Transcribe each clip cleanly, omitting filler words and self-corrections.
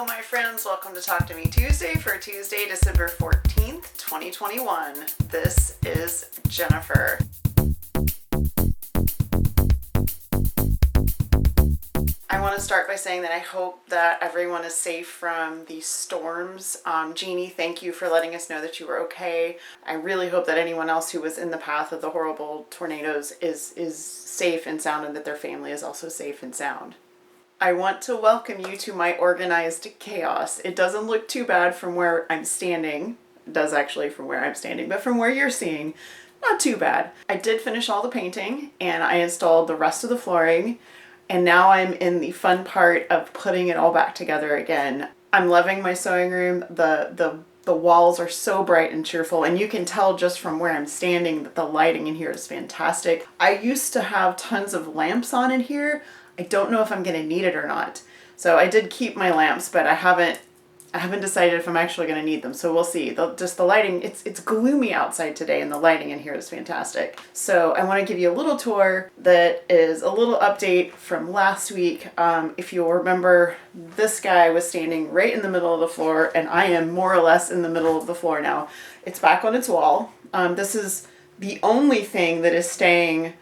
my friends, welcome to Talk to Me Tuesday for Tuesday, December 14th, 2021. This is Jennifer. I want to start by saying that I hope that everyone is safe from these storms. Jeannie, thank you for letting us know that you were okay. I really hope that anyone else who was in the path of the horrible tornadoes is safe and sound, and that their family is also safe and sound. I want to welcome you to my organized chaos. It doesn't look too bad from where I'm standing. It does actually from where I'm standing, but from where you're seeing, not too bad. I did finish all the painting and I installed the rest of the flooring, and now I'm in the fun part of putting it all back together again. I'm loving my sewing room. The walls are so bright and cheerful, and you can tell just from where I'm standing that the lighting in here is fantastic. I used to have tons of lamps on in here. I don't know if I'm going to need it or not. So I did keep my lamps, but I haven't decided if I'm actually going to need them. So we'll see. Just the lighting, it's gloomy outside today, and the lighting in here is fantastic. So I want to give you a little tour that is a little update from last week. If you'll remember, this guy was standing right in the middle of the floor, and I am more or less in the middle of the floor now. It's back on its wall. This is the only thing that is staying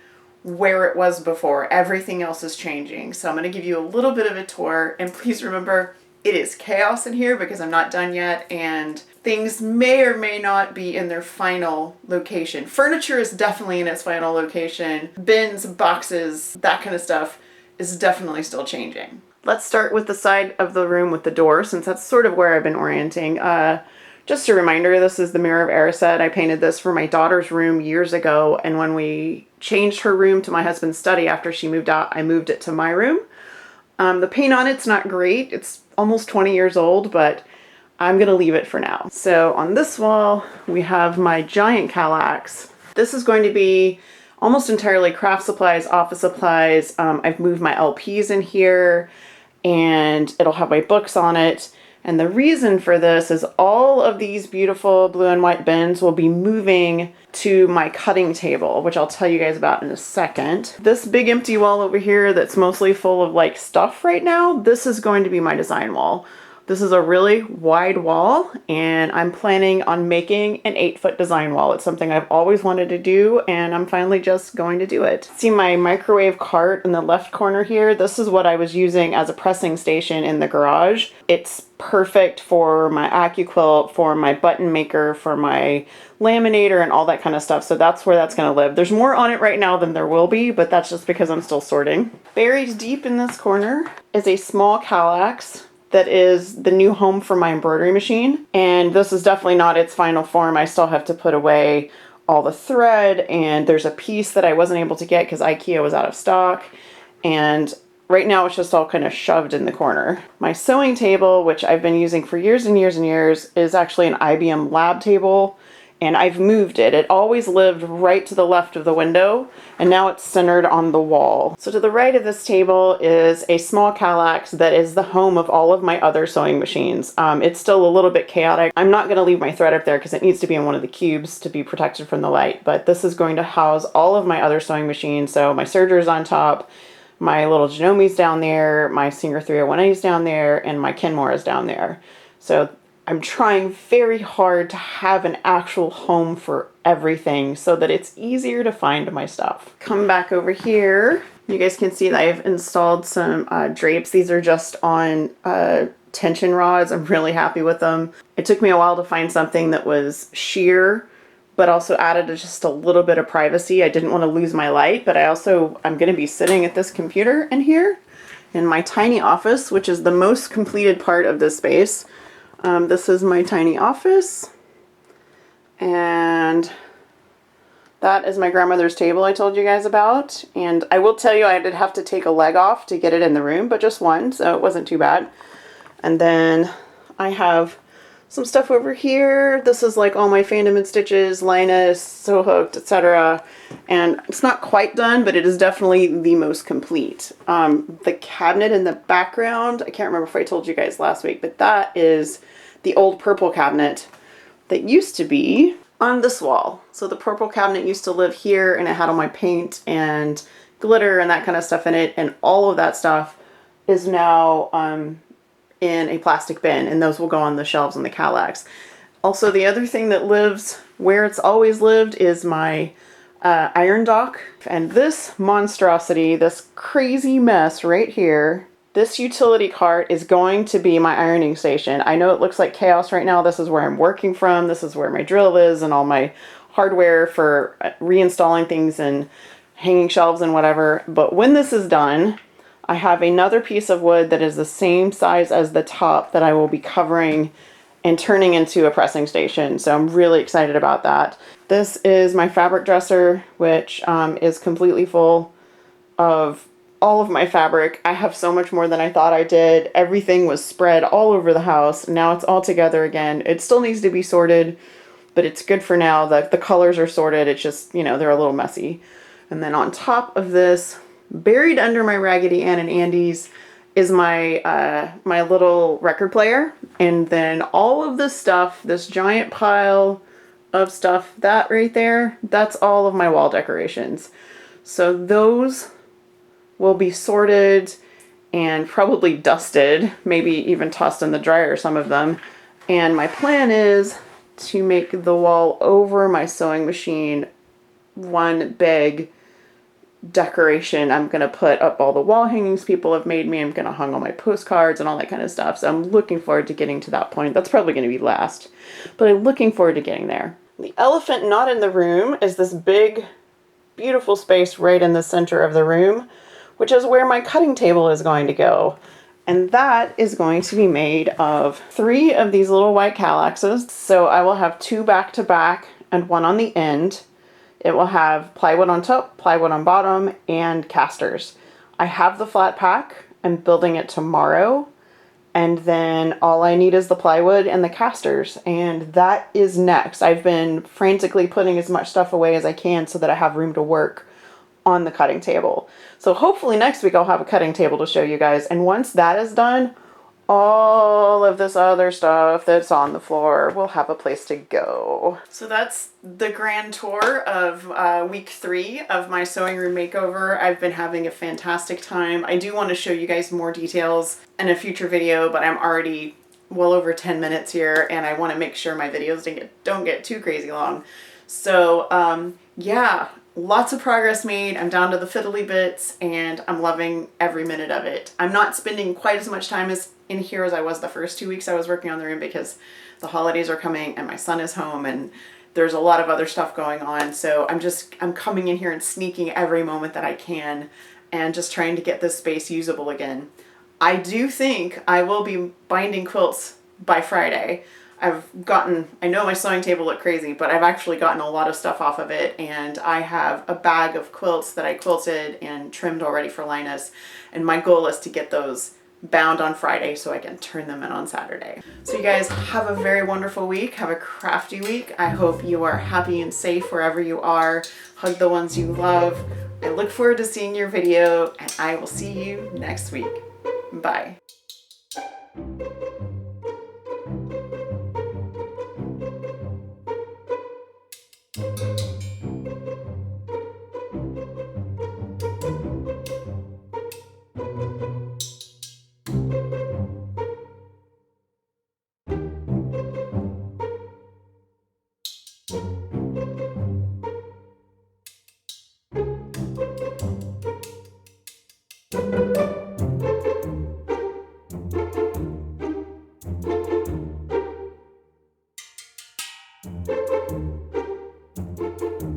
where it was before. Everything else is changing. So I'm going to give you a little bit of a tour, and please remember, it is chaos in here because I'm not done yet, and things may or may not be in their final location. Furniture is definitely in its final location. Bins, boxes, that kind of stuff is definitely still changing. Let's start with the side of the room with the door, since that's sort of where I've been orienting. Just a reminder, this is the Mirror of Erised. I painted this for my daughter's room years ago, and when we changed her room to my husband's study after she moved out, I moved it to my room. The paint on it's not great. It's almost 20 years old, but I'm going to leave it for now. So on this wall, we have my giant Kallax. This is going to be almost entirely craft supplies, office supplies. I've moved my LPs in here, and it'll have my books on it. And the reason for this is all of these beautiful blue and white bins will be moving to my cutting table, which I'll tell you guys about in a second. This big empty wall over here that's mostly full of like stuff right now, this is going to be my design wall. This is a really wide wall, and I'm planning on making an 8-foot design wall. It's something I've always wanted to do, and I'm finally just going to do it. See my microwave cart in the left corner here? This is what I was using as a pressing station in the garage. It's perfect for my AccuQuilt, for my button maker, for my laminator, and all that kind of stuff. So that's where that's going to live. There's more on it right now than there will be, but that's just because I'm still sorting. Buried deep in this corner is a small Kallax that is the new home for my embroidery machine. And this is definitely not its final form. I still have to put away all the thread, and there's a piece that I wasn't able to get because IKEA was out of stock. And right now it's just all kind of shoved in the corner. My sewing table, which I've been using for years and years and years, is actually an IBM lab table, and I've moved it. It always lived right to the left of the window, and now it's centered on the wall. So to the right of this table is a small Kallax that is the home of all of my other sewing machines. It's still a little bit chaotic. I'm not going to leave my thread up there because it needs to be in one of the cubes to be protected from the light, but this is going to house all of my other sewing machines. So my serger's on top, my little Genomi's down there, my Singer 301A's down there, and my Kenmore's down there. So I'm trying very hard to have an actual home for everything so that it's easier to find my stuff. Come back over here. You guys can see that I've installed some drapes. These are just on tension rods. I'm really happy with them. It took me a while to find something that was sheer, but also added just a little bit of privacy. I didn't want to lose my light, but I'm going to be sitting at this computer in here in my tiny office, which is the most completed part of this space. This is my tiny office, and that is my grandmother's table I told you guys about. And I will tell you, I did have to take a leg off to get it in the room, but just one, so it wasn't too bad. And then I have some stuff over here. This is like all my fandom and stitches, Linus, Sew Hooked, etc. And it's not quite done, but it is definitely the most complete. The cabinet in the background, I can't remember if I told you guys last week, but that is the old purple cabinet that used to be on this wall. So the purple cabinet used to live here, and it had all my paint and glitter and that kind of stuff in it, and all of that stuff is now in a plastic bin, and those will go on the shelves in the Kallax. Also, the other thing that lives where it's always lived is my iron dock. And this monstrosity, this crazy mess right here, this utility cart is going to be my ironing station. I know it looks like chaos right now. This is where I'm working from. This is where my drill is and all my hardware for reinstalling things and hanging shelves and whatever. But when this is done, I have another piece of wood that is the same size as the top that I will be covering and turning into a pressing station. So I'm really excited about that. This is my fabric dresser, which is completely full of all of my fabric. I have so much more than I thought I did. Everything was spread all over the house. Now it's all together again. It still needs to be sorted, but it's good for now. The colors are sorted. It's just, you know, they're a little messy. And then on top of this, buried under my Raggedy Ann and Andy's, is my my little record player. And then all of this stuff, this giant pile of stuff, that right there, that's all of my wall decorations. So those will be sorted and probably dusted, maybe even tossed in the dryer, some of them. And my plan is to make the wall over my sewing machine one big decoration. I'm going to put up all the wall hangings people have made me. I'm going to hang all my postcards and all that kind of stuff. So I'm looking forward to getting to that point. That's probably going to be last, but I'm looking forward to getting there. The elephant not in the room is this big, beautiful space right in the center of the room, which is where my cutting table is going to go. And that is going to be made of 3 of these little white Kallaxes. So I will have 2 back to back and 1 on the end. It will have plywood on top, plywood on bottom, and casters. I have the flat pack. I'm building it tomorrow. And then all I need is the plywood and the casters. And that is next. I've been frantically putting as much stuff away as I can so that I have room to work on the cutting table. So hopefully next week I'll have a cutting table to show you guys. And once that is done, all of this other stuff that's on the floor will have a place to go. So that's the grand tour of week 3 of my sewing room makeover. I've been having a fantastic time. I do want to show you guys more details in a future video, but I'm already well over 10 minutes here and I want to make sure my videos don't get too crazy long. So yeah, lots of progress made. I'm down to the fiddly bits and I'm loving every minute of it. I'm not spending quite as much time in here as I was the first 2 weeks I was working on the room because the holidays are coming and my son is home and there's a lot of other stuff going on. So I'm coming in here and sneaking every moment that I can and just trying to get this space usable again. I do think I will be binding quilts by Friday. I know my sewing table looked crazy, but I've actually gotten a lot of stuff off of it, and I have a bag of quilts that I quilted and trimmed already for Linus, and my goal is to get those bound on Friday so I can turn them in on Saturday. So you guys have a very wonderful week. Have a crafty week. I hope you are happy and safe wherever you are. Hug the ones you love. I look forward to seeing your video, and I will see you next week. Bye.